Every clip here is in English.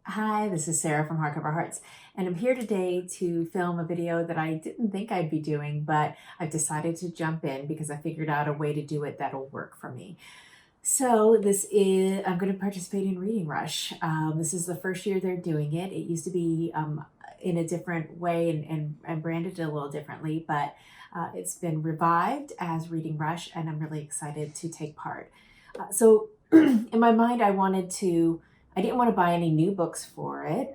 Hi, this is Sarah from Hardcover Hearts, and I'm here today to film a video that I didn't think I'd be doing, but I've decided to jump in because I figured out a way to do it that'll work for me. So I'm going to participate in Reading Rush. This is the first year they're doing it. It used to be in a different way and branded it a little differently, but it's been revived as Reading Rush, and I'm really excited to take part. So in my mind, I didn't want to buy any new books for it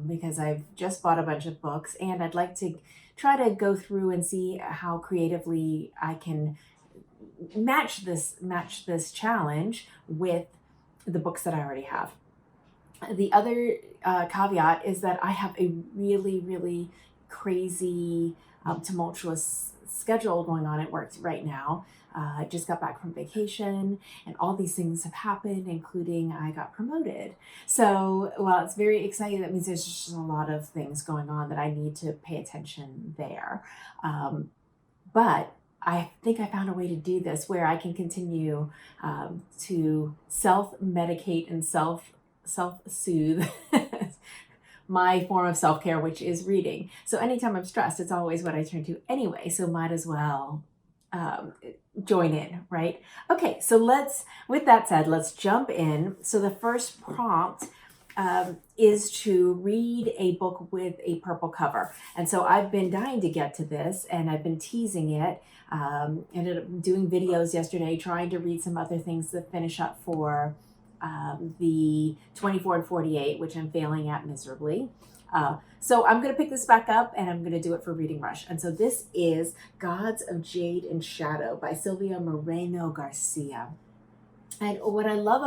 because I've just bought a bunch of books, and I'd like to try to go through and see how creatively I can match this challenge with the books that I already have. The other caveat is that I have a really crazy, tumultuous schedule going on at work right now. I just got back from vacation and all these things have happened, including I got promoted. So while it's very exciting, that means there's just a lot of things going on that I need to pay attention there. But I think I found a way to do this where I can continue to self-medicate and self-soothe my form of self-care, which is reading. So anytime I'm stressed, it's always what I turn to anyway. So might as well join in, right? Okay, so with that said, let's jump in. So the first prompt is to read a book with a purple cover. And so I've been dying to get to this, and I've been teasing it. Ended up doing videos yesterday, trying to read some other things to finish up for the 24 and 48, which I'm failing at miserably. So I'm going to pick this back up, and I'm going to do it for Reading Rush. And so this is Gods of Jade and Shadow by Silvia Moreno-Garcia. And what I love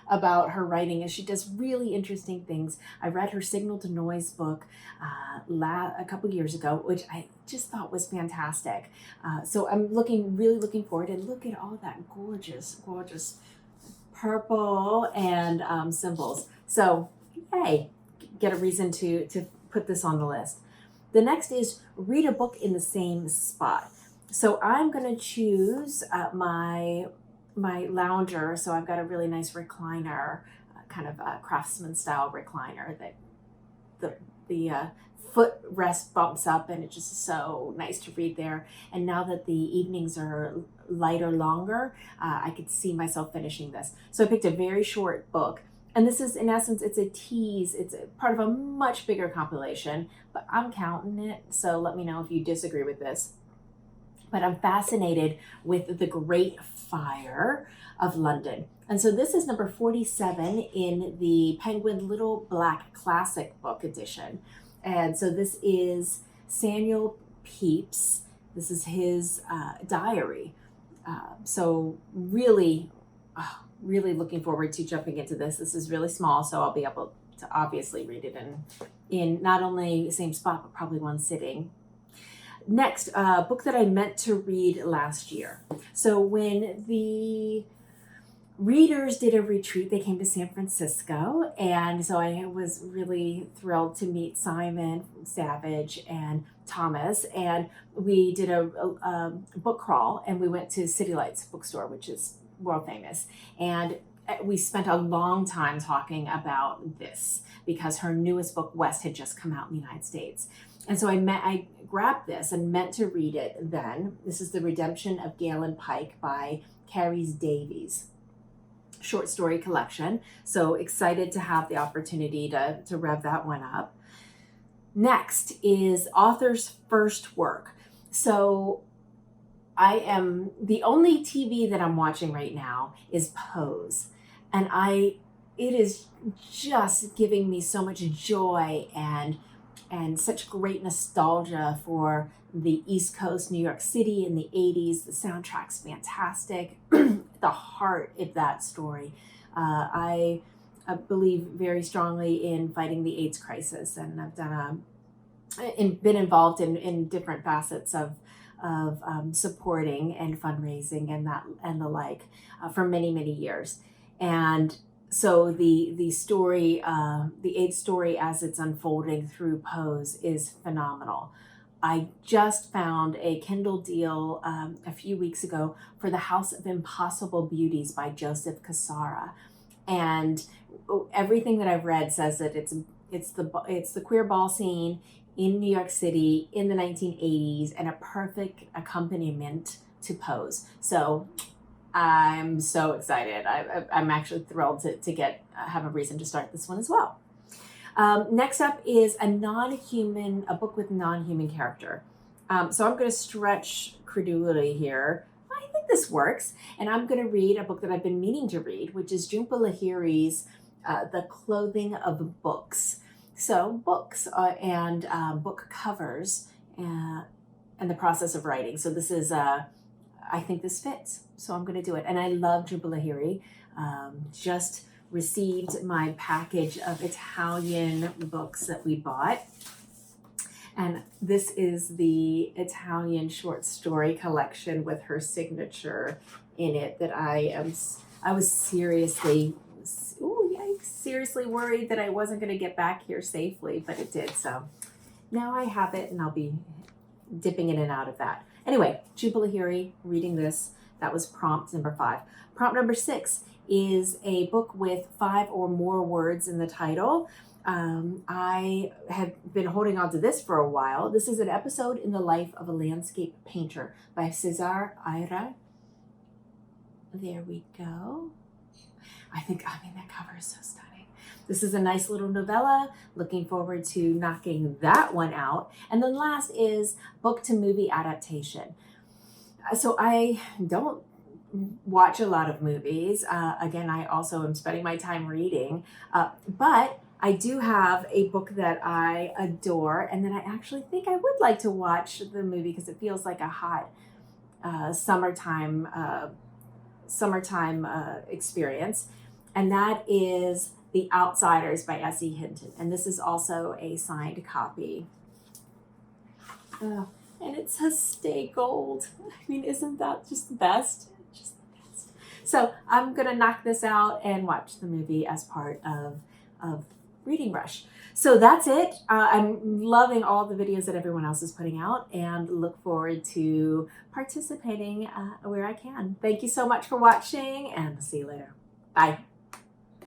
about her writing is she does really interesting things. I read her Signal to Noise book a couple years ago, which I just thought was fantastic. So I'm really looking forward, and look at all that gorgeous purple and symbols. So yay, get a reason to put this on the list. The next is read a book in the same spot. So I'm going to choose my lounger. So I've got a really nice recliner, kind of a craftsman style recliner that the footrest bumps up, and it's just so nice to read there. And now that the evenings are lighter, longer, I could see myself finishing this. So I picked a very short book. And this is, in essence, it's a tease. It's a part of a much bigger compilation, but I'm counting it. So let me know if you disagree with this. But I'm fascinated with The Great Fire of London. And so this is number 47 in the Penguin Little Black Classic Book Edition. And so this is Samuel Pepys. This is his diary. So really looking forward to jumping into this. This is really small, so I'll be able to obviously read it in not only the same spot, but probably one sitting. Next, book that I meant to read last year. So when the readers did a retreat, they came to San Francisco, and so I was really thrilled to meet Simon Savage and Thomas, and we did a book crawl, and we went to City Lights bookstore, which is world famous, and we spent a long time talking about this because her newest book, West, had just come out in the United States. And so I grabbed this and meant to read it then. This is The Redemption of Galen Pike by Carys Davies. Short story collection. So excited to have the opportunity to rev that one up. Next is author's first work. So the only TV that I'm watching right now is Pose. And it is just giving me so much joy and such great nostalgia for the East Coast, New York City in the 80s. The soundtrack's fantastic. The heart of that story. I believe very strongly in fighting the AIDS crisis, and I've been involved in different facets of supporting and fundraising and the like for many years. And so the story, the AIDS story as it's unfolding through Pose is phenomenal. I just found a Kindle deal a few weeks ago for The House of Impossible Beauties by Joseph Cassara. And everything that I've read says that it's the queer ball scene in New York City in the 1980s and a perfect accompaniment to Pose. So I'm so excited. I'm actually thrilled to have a reason to start this one as well. Next up is a book with non-human character. So I'm going to stretch credulity here. I think this works. And I'm going to read a book that I've been meaning to read, which is Jhumpa Lahiri's The Clothing of Books. So books and book covers and the process of writing. So this is, I think this fits. So I'm going to do it. And I love Jhumpa Lahiri. Just received my package of Italian books that we bought. And this is the Italian short story collection with her signature in it that I was seriously worried that I wasn't going to get back here safely, but it did. So now I have it and I'll be dipping in and out of that. Anyway, Jhumpa Lahiri, reading this. That was prompt number 5. Prompt number 6 is a book with 5 or more words in the title. I have been holding on to this for a while. This is an episode in the life of a landscape painter by Ceasar, Aira. There we go. That cover is so stunning. This is a nice little novella. Looking forward to knocking that one out. And then last is book to movie adaptation. So I don't watch a lot of movies. Again, I also am spending my time reading, but I do have a book that I adore and that I actually think I would like to watch the movie because it feels like a hot summertime experience. And that is The Outsiders by S.E. Hinton. And this is also a signed copy. And it says stay gold. Isn't that just the best? Just the best. So I'm going to knock this out and watch the movie as part of Reading Rush. So that's it. I'm loving all the videos that everyone else is putting out and look forward to participating where I can. Thank you so much for watching and see you later. Bye.